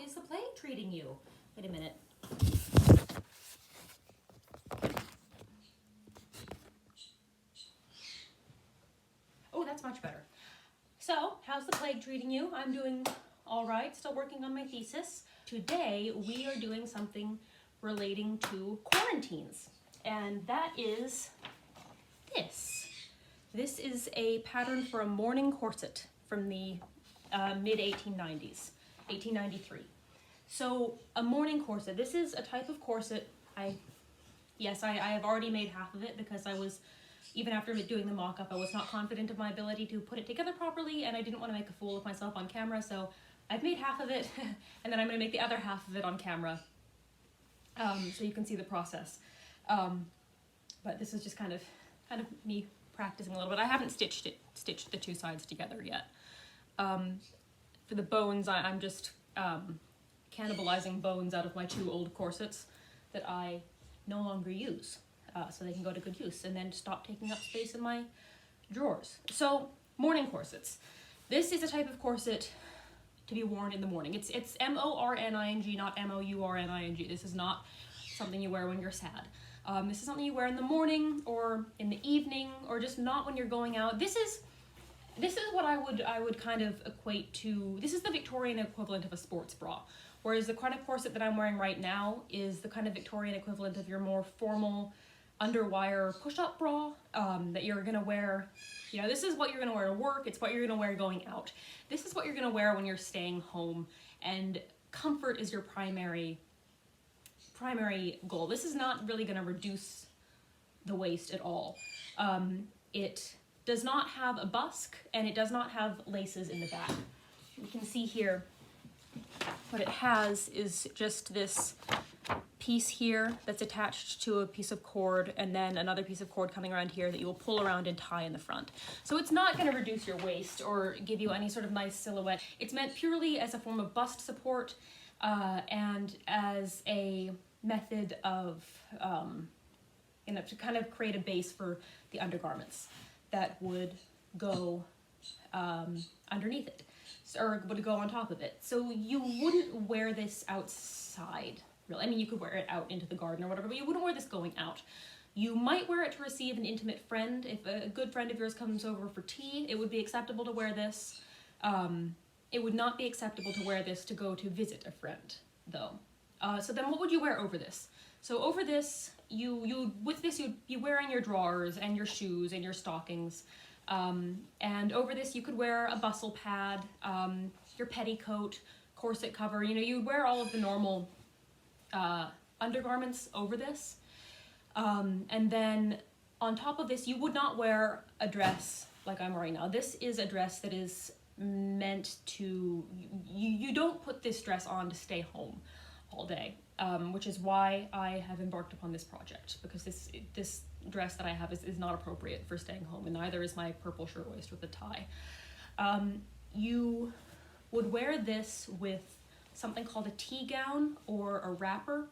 is the plague treating you? Wait a minute. Oh, that's much better. So, how's the plague treating you? I'm doing all right, still working on my thesis. Today, we are doing something relating to quarantines, and that is this. This is a pattern for a morning corset from the mid-1890s, 1893. So, a morning corset. This is a type of corset. I have already made half of it because I was, even after doing the mock-up, I was not confident of my ability to put it together properly, and I didn't want to make a fool of myself on camera, so I've made half of it, and then I'm going to make the other half of it on camera, so you can see the process. But this is just kind of me practicing a little bit. I haven't stitched the two sides together yet. For the bones, I'm just cannibalizing bones out of my two old corsets that I no longer use, so they can go to good use and then stop taking up space in my drawers. So, morning corsets. This is a type of corset to be worn in the morning. It's M-O-R-N-I-N-G, not M-O-U-R-N-I-N-G. This is not something you wear when you're sad. This is something you wear in the morning or in the evening, or just not when you're going out. This is what I would kind of equate to. This is the Victorian equivalent of a sports bra, whereas the kind of corset that I'm wearing right now is the kind of Victorian equivalent of your more formal underwire push-up bra that you're gonna wear. You know, this is what you're gonna wear to work. It's what you're gonna wear going out. This is what you're gonna wear when you're staying home, and comfort is your primary goal. This is not really gonna reduce the waist at all. It does not have a busk, and it does not have laces in the back. You can see here what it has is just this piece here that's attached to a piece of cord, and then another piece of cord coming around here that you will pull around and tie in the front. So it's not going to reduce your waist or give you any sort of nice silhouette. It's meant purely as a form of bust support and as a method of, to kind of create a base for the undergarments that would go underneath it, or would go on top of it. So you wouldn't wear this outside, really. I mean, you could wear it out into the garden or whatever, but you wouldn't wear this going out. You might wear it to receive an intimate friend. If a good friend of yours comes over for tea, it would be acceptable to wear this. It would not be acceptable to wear this to go to visit a friend, though. So then what would you wear over this? So over this, you'd be wearing your drawers and your shoes and your stockings. And over this, you could wear a bustle pad, your petticoat, corset cover. You know, you'd wear all of the normal undergarments over this. And then on top of this, you would not wear a dress like I'm wearing now. This is a dress that is meant to, you don't put this dress on to stay home all day, which is why I have embarked upon this project, because this dress that I have is not appropriate for staying home, and neither is my purple shirtwaist with a tie. You would wear this with something called a tea gown or a wrapper.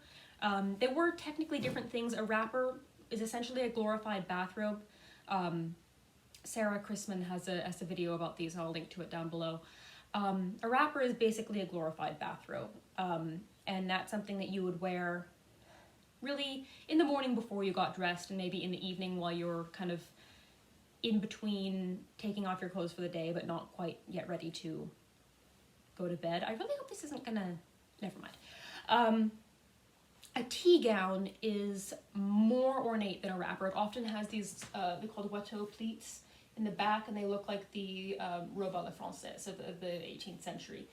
They were technically different things. A wrapper is essentially a glorified bathrobe. Sarah Chrisman has a video about these, and I'll link to it down below. A wrapper is basically a glorified bathrobe, and that's something that you would wear really in the morning before you got dressed, and maybe in the evening while you're kind of in between taking off your clothes for the day but not quite yet ready to go to bed. I really hope this isn't gonna, never mind. A tea gown is more ornate than a wrapper. It often has these, they're called watteau pleats in the back, and they look like the robe à la française of the 18th century.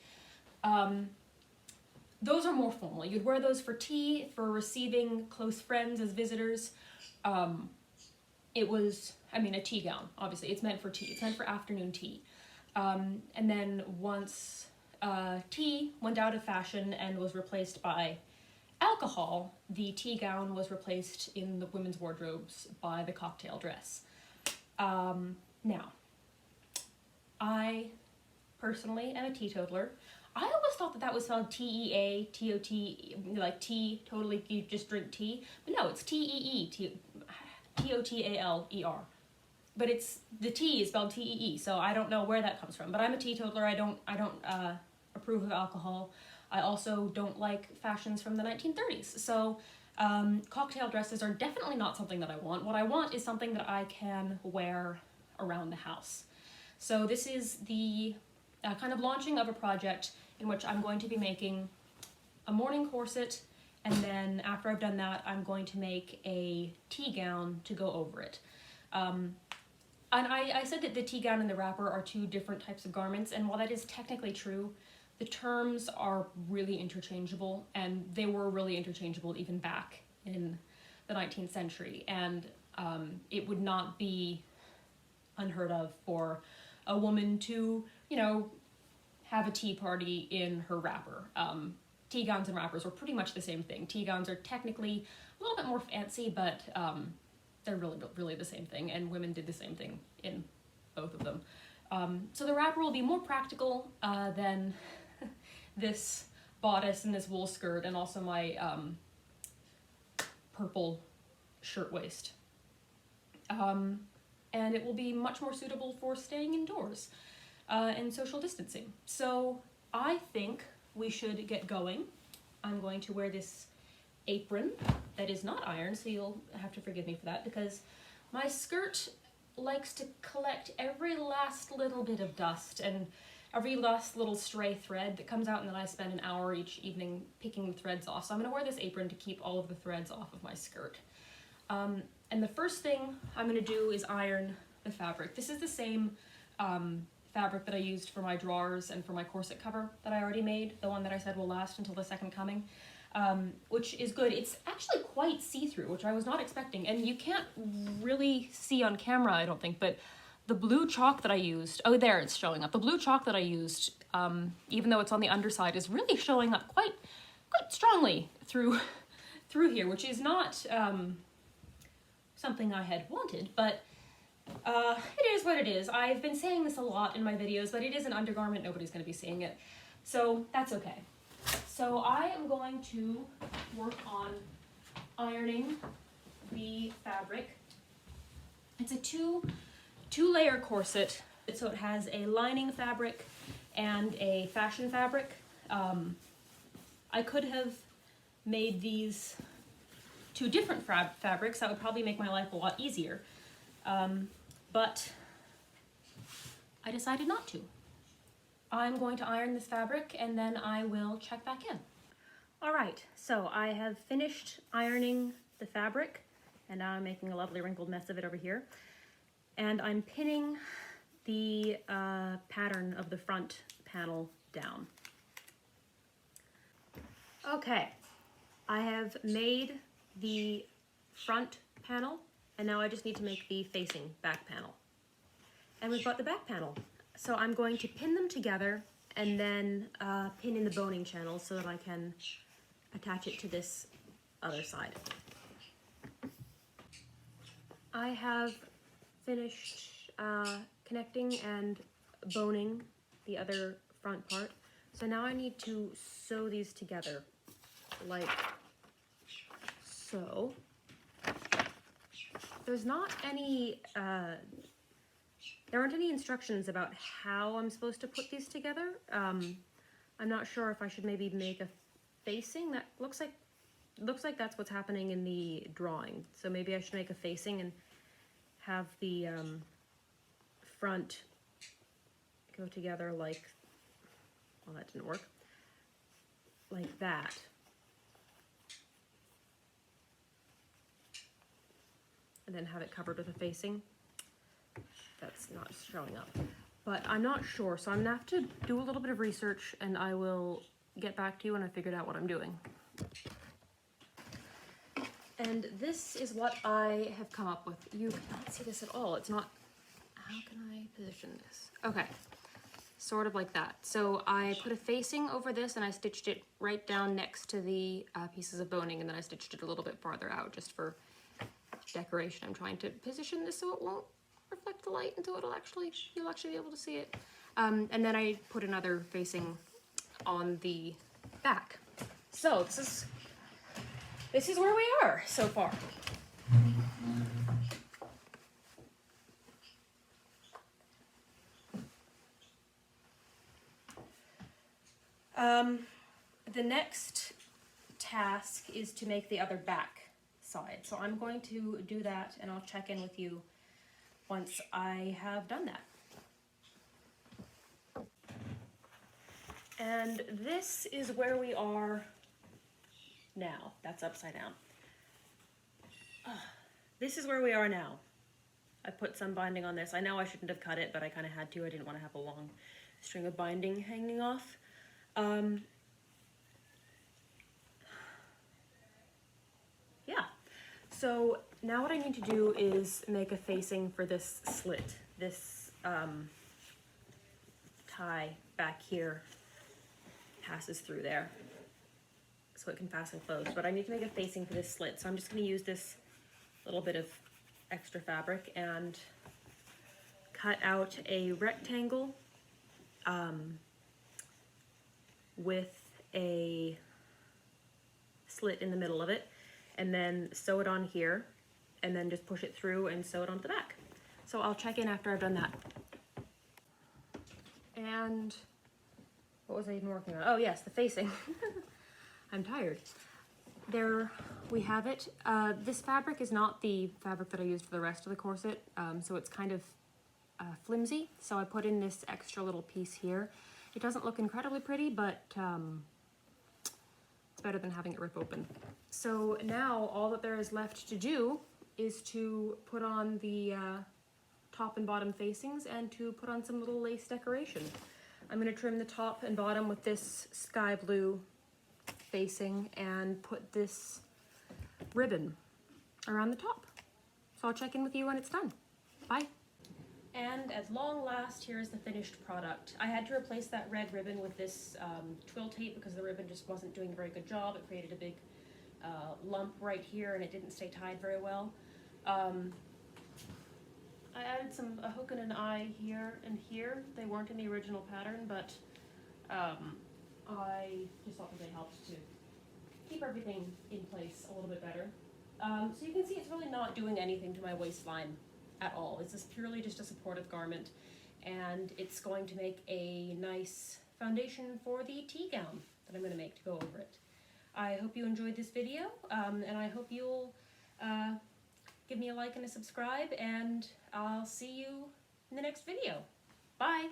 Those are more formal. You'd wear those for tea, for receiving close friends as visitors. It was, I mean, a tea gown, obviously. It's meant for tea. It's meant for afternoon tea. And then once tea went out of fashion and was replaced by alcohol, the tea gown was replaced in the women's wardrobes by the cocktail dress. Now, I personally am a teetotaler. I always thought that was spelled T-E-A, T-O-T, like tea, totally, you just drink tea. But no, it's T-E-E, T-O-T-A-L-E-R. But it's, the T is spelled T-E-E, so I don't know where that comes from. But I'm a teetotaler. I don't approve of alcohol. I also don't like fashions from the 1930s. So cocktail dresses are definitely not something that I want. What I want is something that I can wear around the house. So this is the kind of launching of a project in which I'm going to be making a morning corset, and then after I've done that, I'm going to make a tea gown to go over it. And I said that the tea gown and the wrapper are two different types of garments, and while that is technically true, the terms are really interchangeable, and they were really interchangeable even back in the 19th century, and it would not be unheard of for a woman to, you know, have a tea party in her wrapper. Tea gowns and wrappers were pretty much the same thing. Tea gowns are technically a little bit more fancy, but they're really the same thing, and women did the same thing in both of them. So the wrapper will be more practical than this bodice and this wool skirt, and also my purple shirtwaist. And it will be much more suitable for staying indoors and social distancing. So I think we should get going. I'm going to wear this apron that is not ironed, so you'll have to forgive me for that, because my skirt likes to collect every last little bit of dust and every last little stray thread that comes out, and then I spend an hour each evening picking the threads off. So I'm going to wear this apron to keep all of the threads off of my skirt. And the first thing I'm going to do is iron the fabric. This is the same fabric that I used for my drawers and for my corset cover that I already made, the one that I said will last until the second coming, which is good. It's actually quite see-through, which I was not expecting, and you can't really see on camera, I don't think, but the blue chalk that I used, oh there, it's showing up. The blue chalk that I used, even though it's on the underside, is really showing up quite strongly through here, which is not something I had wanted, but it is what it is. I've been saying this a lot in my videos, but it is an undergarment. Nobody's going to be seeing it, so that's okay. So I am going to work on ironing the fabric. It's a two-layer corset, so it has a lining fabric and a fashion fabric. I could have made these two different fabrics. That would probably make my life a lot easier. But I decided not to. I'm going to iron this fabric and then I will check back in. All right, so I have finished ironing the fabric, and now I'm making a lovely wrinkled mess of it over here. And I'm pinning the pattern of the front panel down. Okay, I have made the front panel, and now I just need to make the facing back panel. And we've got the back panel. So I'm going to pin them together and then pin in the boning channel so that I can attach it to this other side. I have finished connecting and boning the other front part. So now I need to sew these together like so. There's not any, there aren't any instructions about how I'm supposed to put these together. I'm not sure if I should maybe make a facing. That looks like that's what's happening in the drawing. So maybe I should make a facing and have the front go together like, well, that didn't work, like that. And then have it covered with a facing. That's not showing up, but I'm not sure, so I'm gonna have to do a little bit of research and I will get back to you when I figured out what I'm doing. And this is what I have come up with. You cannot see this at all. It's not, how can I position this? Okay, sort of like that. So I put a facing over this and I stitched it right down next to the pieces of boning, and then I stitched it a little bit farther out just for decoration. I'm trying to position this so it won't reflect the light, and so you'll actually be able to see it. And then I put another facing on the back. So this is where we are so far. the next task is to make the other back side. So I'm going to do that, and I'll check in with you once I have done that. And this is where we are now. That's upside down. This is where we are now. I put some binding on this. I know I shouldn't have cut it, but I kind of had to. I didn't want to have a long string of binding hanging off. Yeah. So now what I need to do is make a facing for this slit, this tie back here passes through there so it can fasten closed, but I need to make a facing for this slit. So I'm just going to use this little bit of extra fabric and cut out a rectangle with a slit in the middle of it, and then sew it on here, and then just push it through and sew it onto the back. So I'll check in after I've done that. And what was I even working on? Oh yes, the facing. I'm tired. There we have it. This fabric is not the fabric that I used for the rest of the corset, so it's kind of flimsy. So I put in this extra little piece here. It doesn't look incredibly pretty, but it's better than having it rip open. So now all that there is left to do is to put on the top and bottom facings and to put on some little lace decoration. I'm going to trim the top and bottom with this sky blue facing and put this ribbon around the top. So I'll check in with you when it's done. Bye. And at long last, here's the finished product. I had to replace that red ribbon with this twill tape because the ribbon just wasn't doing a very good job. It created a big lump right here and it didn't stay tied very well. I added a hook and an eye here and here. They weren't in the original pattern, but I just thought that they helped to keep everything in place a little bit better. So you can see it's really not doing anything to my waistline at all. This is purely just a supportive garment, and it's going to make a nice foundation for the tea gown that I'm going to make to go over it. I hope you enjoyed this video, and I hope you'll give me a like and a subscribe, and I'll see you in the next video. Bye!